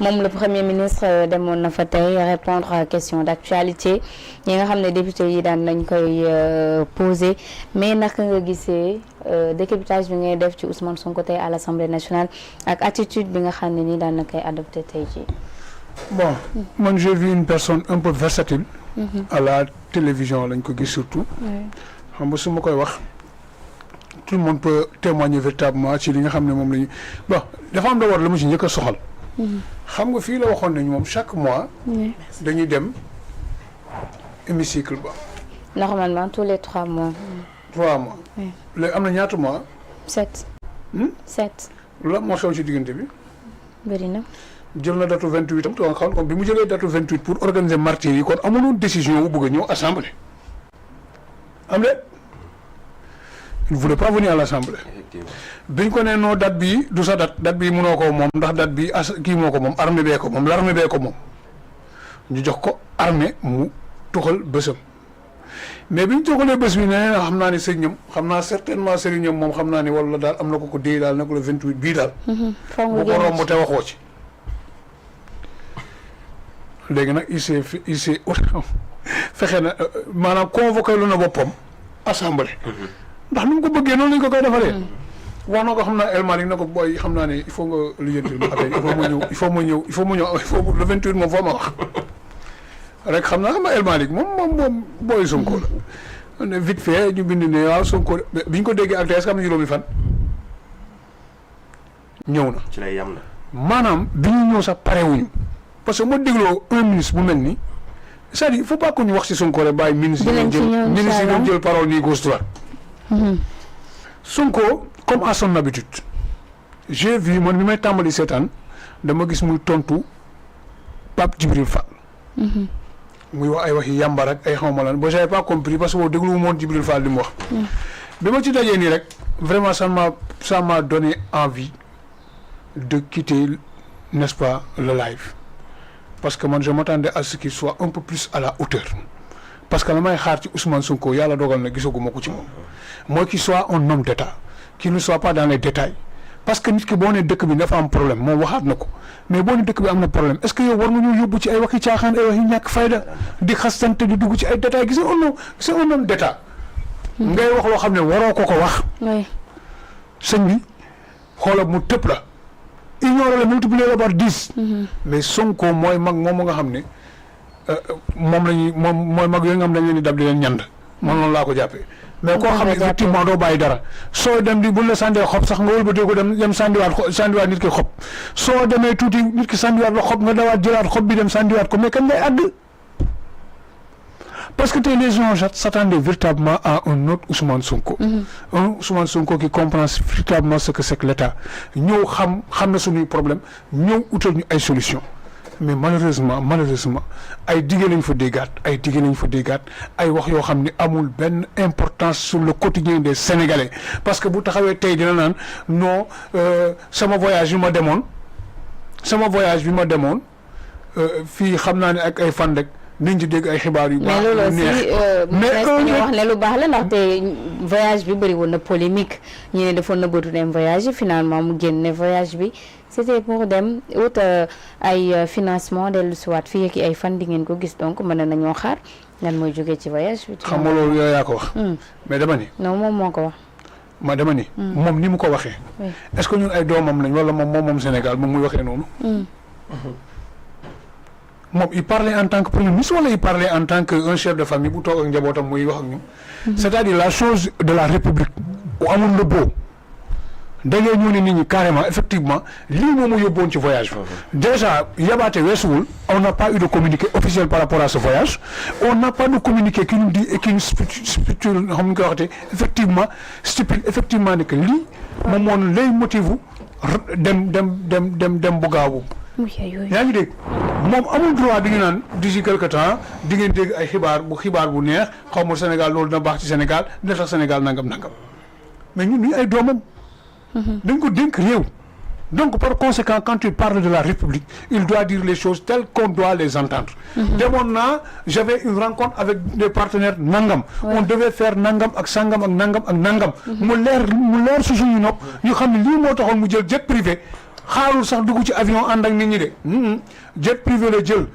moom le premier ministre demoon na fa tey répondre à question d'actualité yi nga xam ne député yi daan nañ koy poser mais naka nga gisee décapitage bi ngay def ci Ousmane Sonko tey à l'Assemblée nationale ak attitude bi nga xam ne ni daan na koy adopté tey jii. Bon, moi j'ai vu une personne un peu versatile. À la télévision lañ ko gis surtout. xam nga su ma koy wax tout le monde peut témoigner véritablement ci li nga xam ne moom la ñu bon dafa am da war la mu ci njëkk a soxal. xam nga fii la waxoon nañu moom chaque mois. dañuy dem hémicycle ba. normalement tous les 3 mois. 3 mois. léegi am na ñaata mois. 7. 7. la moo xew ci diggante bi. bëri na. jël na datu 28 am te nga xam kon bi mu jëlee datu 28 pour organiser martyrs yi kon amuloon décision bu bëgg a ñëw assemblée. am de il voulait pas venir à l'assemblée. biñ ko nee noo date bii du sa date bii mënoo ko moom ndax date bii kii moo ko moom armée bee ko moom l'armée bee ko moom ñu jox ko armée mu tuxal bésam mais biñ tuxalee bés bi nee na xam naa ne sëriñam xam naa certainement sëriñam moom xam naa ne wala daal am na ko déy daal ne ko le 28 bii daal. bu ko romb te waxoo ci. léegi nag il s'est fexe na maanaam convoqué lu na boppam assemblée. ndax ni mu ko bëggee noonu lañ ko koy defalee. wax na ko xam naa El Malick na ko booy xam naa ne il faut nga lijjantil ma affaire il faut ma ñëw le 28 moom foo ma wax. rek xam naa El Malick moom booy Sonko la. ne vite fait ñu bind ne waaw Sonko bi ñu ko déggee ak tey est-ce que am na juróomi fan. ñëw na. ci lay yam na. maanaam bi ñu ñëw sax parewuñu parce que moo dégloo un ministre bu mel ni c'est-à-dire il faut pas que ñu wax ci Sonko rek bàyyi ministre yi doon jël parole nii gauche droite. Sonko comme à son habitude j'ai vu man bi may tàmbali seetaan dama gis muy tontu Pape Djibril Fall. muy wax ay waxi yàmbar ak ay xawma lan ba j'avais pas compris parce que boo déglu moon Djibril Fall li mu wax. bi ma ci dajee nii rek vraiment ça m'a donné envie de quitter n'est-ce pas le live parce que man je m'attendais à ce qu'il soit un peu plus à la hauteur parce que la may xaar ci Ousmane Sonko yàlla dogal na gisaguma ko ci moom mooy qu'il soit un homme d'État qu'il ne soit pas dans les détails parce que nit ki boo ne dëkk bi dafa am problème moom waxaat na ko mais boo ne dëkk bi am na problème est-ce que yow war nga ñu yóbbu ci ay waxi caaxaan ay waxi ñàkk fayda di xastante di dugg ci ay détails gis nga c'est un homme d'État ngay wax loo xam ne waroo ko wax sëñ bi xoolal mu tëb la ignorer la multiplier la par 10 mais Sonko mooy mag moom nga xam ne moom mooy mag yooyu nga xam ne dañ leen di dab di leen ñand man noonu laa ko jàppee mais koo xam ne effectivement doo bàyyi dara soo dem di buñ la sàndee xob sax nga wëlbatee ko dem sàndiwaat nit ki xob soo demee tuuti nit ki sàndiwaat la xob nga dawaat jëlaat xob bi dem sàndiwaat ko mais kañ lay àgg parce que tey les gens s'attendaient véritablement à un autre Ousmane Sonko. Un Ousmane Sonko qui comprend véritablement ce que c'est que l'État ñëw xam na suñuy problème ñëw utal ñu ay solutions mais malheureusement ay dige lañ fa déggaat ay wax yoo xam ne amul benn importance sur le quotidien des Sénégalais parce que bu taxawee tey dina naan non sama voyage bi ma demoon fii xam naa ne ak ay fan rek. niñ ci dégg ay xibaar yu baax mais loolu ñu wax ne lu baax la ndaxte voyage bi bëri woon na polémique ñu ne dafa nëbbatu dem voyage yi finalement mu génn ne voyage bi c'était pour dem wut ay financement dellu siwaat fii ak ay fan di ngeen ko gis donc mën nañoo xaar lan mooy jógee ci voyage bi. xam nga loolu yow yaa ko wax. mais dama ni. non moom moo ko wax. ma dama ni. moom ni mu ko waxee. est-ce que ñun ay doomam lañ wala moom Sénégal moom muy waxee noonu. moom il parlait en tant que premier ministre wala il parlait en tant que un chef de famille bu toog ak njabootam muy wax ak ñun. c'est-à-dire la chose de la République bu amul nëbboo dañoo ñëw ne nit ñi carrément effectivement lii moom mu yóbboon ci voyage bi. déjà yabaate weesuwul on n'a pas eu de communiqué officiel par rapport à ce voyage on n'a pas de communiqué qui nous dit et qui nous stipule xam nga koy waxatee effectivement ne que lii moom moo lay motive dem bu gaaw. yaa ngi dégg moom amul droit di ñu naan d'ici quelque temps di ngeen dégg ay xibaar bu neex xaw ma Sénégal loolu dina baax ci Sénégal dina tax Sénégal nangam mais ñun ñu ay doomam. dañ ko dénk réew. donc par conséquent quand tu parles de la République il doit dire les choses telles qu'on doit les entendre. demoon naa j'avais une rencontre avec des partenaires nangam. on devait faire nangam ak sangam ak nangam ak nangam. mu leer su suñu nopp ñu xam ne lii moo taxoon mu jël jet privé. xaarul sax dugg ci avion ànd ak nit ñi de jet privé la jël.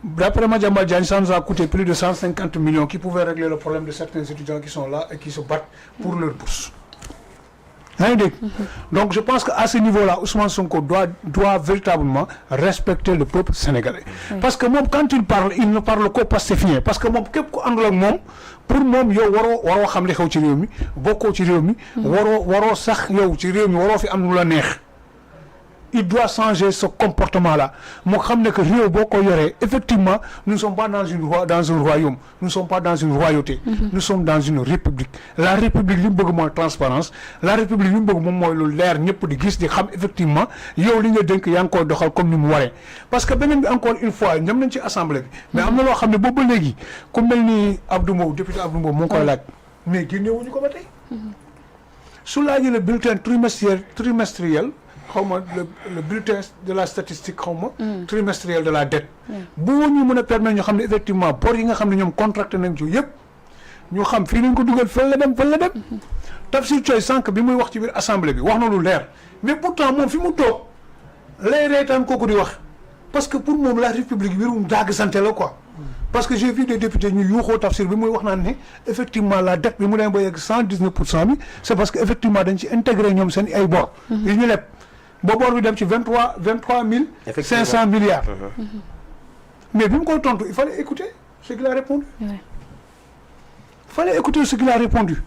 D'après Madiambal Diagne ça nous a coûté plus de 150 millions qui pouvaient régler le problème de certains étudiants qui sont là et qui se battent pour leur bourse. Donc je pense qu'à ce niveau-là, Ousmane Sonko doit véritablement respecter le peuple sénégalais. Parce que moi, quand il ne parle qu'au pastéfien. Parce que moi, pour moi, yo waro xam li xew ci réew mi bokko ci réew mi waro sax yow ci réew mi waro fi am lu la neex. Il doit changer ce comportement-là. Moi, je sais que Rio Boko Yore, effectivement, nous ne sommes pas dans un royaume, nous ne sommes pas dans une royauté, nous sommes dans une république. La république, nous avons transparence, la république, nous avons l'air, nous avons effectivement, nous avons encore comme nous mourons. Parce que, encore une fois, nous avons une assemblée, mais nous avons dit que comme le député Abdou Mbow, mon collègue, mais nous avons dit sous le bulletin trimestriel, le bulletin de la statistique trimestrielle de la dette. Bu ñu mëna permettre ñu xamné effectivement bor yi nga xamné ñom contracté nañ ci yépp ñu xam fi lañ ko duggal fa la dem Tafsir Thioye sank bi muy wax ci biir assemblée bi wax na lu leer mais pourtant mom fi mu tok lay rétan koku di wax parce que pour mom la république birum dag santé la quoi. Parce que j'ai vu des députés ñu yuxo Tafsir bi muy wax naan né effectivement la dette bi mu dem ba yegg 119% bi c'est parce que effectivement dañ ci intégrer ñom seen ay bor yi ñu lepp Bobor bi dem ci 23 500 milliards. Mais bi mu koy tontu il fallait écouter ce qu'il a répondu. Il fallait écouter ce qu'il a répondu.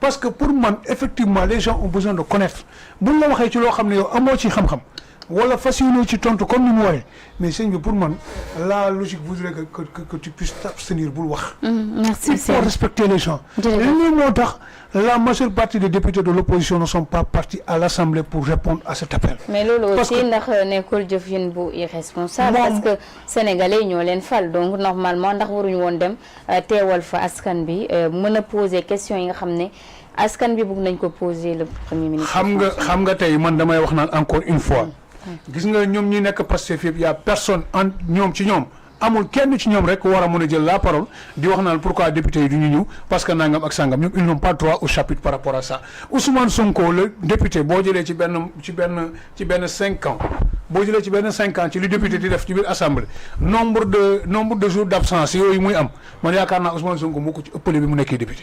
Parce que pour moi, effectivement, les gens ont besoin de connaître. Buñ la waxee ci loo xam ne yow amoo ci xam-xam wala fas yéene ci tontu comme ni mu waree mais sëñ bi pour moi la logique voudrait que tu puisses t'abstenir bul wax. Merci. Il faut respecter les gens. Lii moo tax la majeure partie des députés de l'opposition ne sont pas partis à l'Assemblée pour répondre à cet appel. Mais loolu aussi ndax nekkul jëfin bu irresponsable parce que sénégalais ñoo leen fal donc normalement ndax waruñu woon dem teewal fa askan bi mën a poser question yi nga xam ne askan bi bëgg nañ ko poser le premier ministre. xam nga tey man damay wax naan encore une fois. gis nga ñoom ñi nekk Pastef yëpp y a personne en ñoom ci ñoom amul kenn ci ñoom rek war a mën a jël la parole di wax naan pourquoi député yi du ñu ñëw parce que nangam ak sangam ñoom ils n'ont pas droit au chapitre par rapport à ça Ousmane Sonko le député boo jëlee ci benn 5 ans boo jëlee ci benn 5 ans ci li député di def ci biir assemblée nombre de jours d'absence yooyu muy am man yaakaar naa Ousmane Sonko moo ko ci ëppale bi mu nekkee député.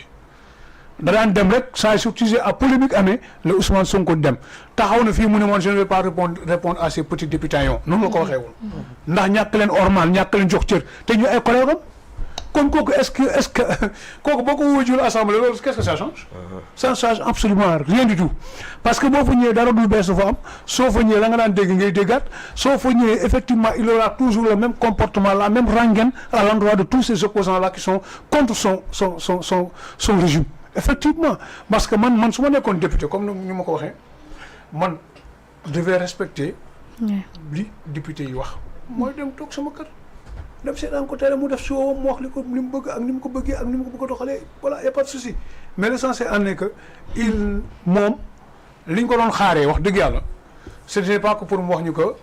da daan dem rek saa su sujet à polémique amee le Ousmane Sonko dem taxaw na fii mu ne man je ne vais pas répondre à ces petits députés yoon noonu la ko waxee woon ndax ñàkk leen ormal ñàkk leen jox cër te ñu ay collègues kon kooku est-ce que kooku boo ko wóojul assemblée loolu qu'est-ce que ça change ça ne change absolument rien du tout parce que boo fa ñëwee dara du bees dafa am soo fa ñëwee la nga daan dégg ngay déggaat soo fa ñëwee effectivement il aura toujours le même comportement la même rengaine à l'endroit de tous ces opposants là qui sont contre son régime. Effectivement parce que man su ma nekkoon député comme ni ma ko waxee man je devais respecter li député yi wax mooy dem toog sama kër dem seetaan ko teel mu def si woowam mu wax li mu bëgg ak ni mu ko bëggee ak ni mu ko bëgg a doxalee voilà y a pas de souci mais l'essentiel en est que il moom li ñu ko doon xaaree wax dëgg yàlla ce n'est pas que pour mu wax ñu que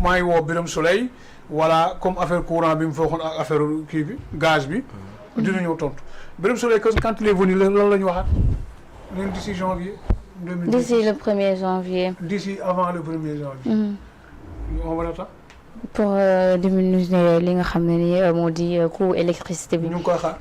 maa ngi woo Birame Souleye voilà comme affaire courant bi mu fa waxoon ak affaire kii bi gaz bi dina ñëw tontu Birame Souleye quand il est venu loolu la ñu waxaat ñun d'ici janvier 2010 d'ici le 1er janvier d'ici avant le 1er janvier on va l'attendre pour diminuer li nga xam ne ni moo di coût électricité bi ñu ngi koy xaar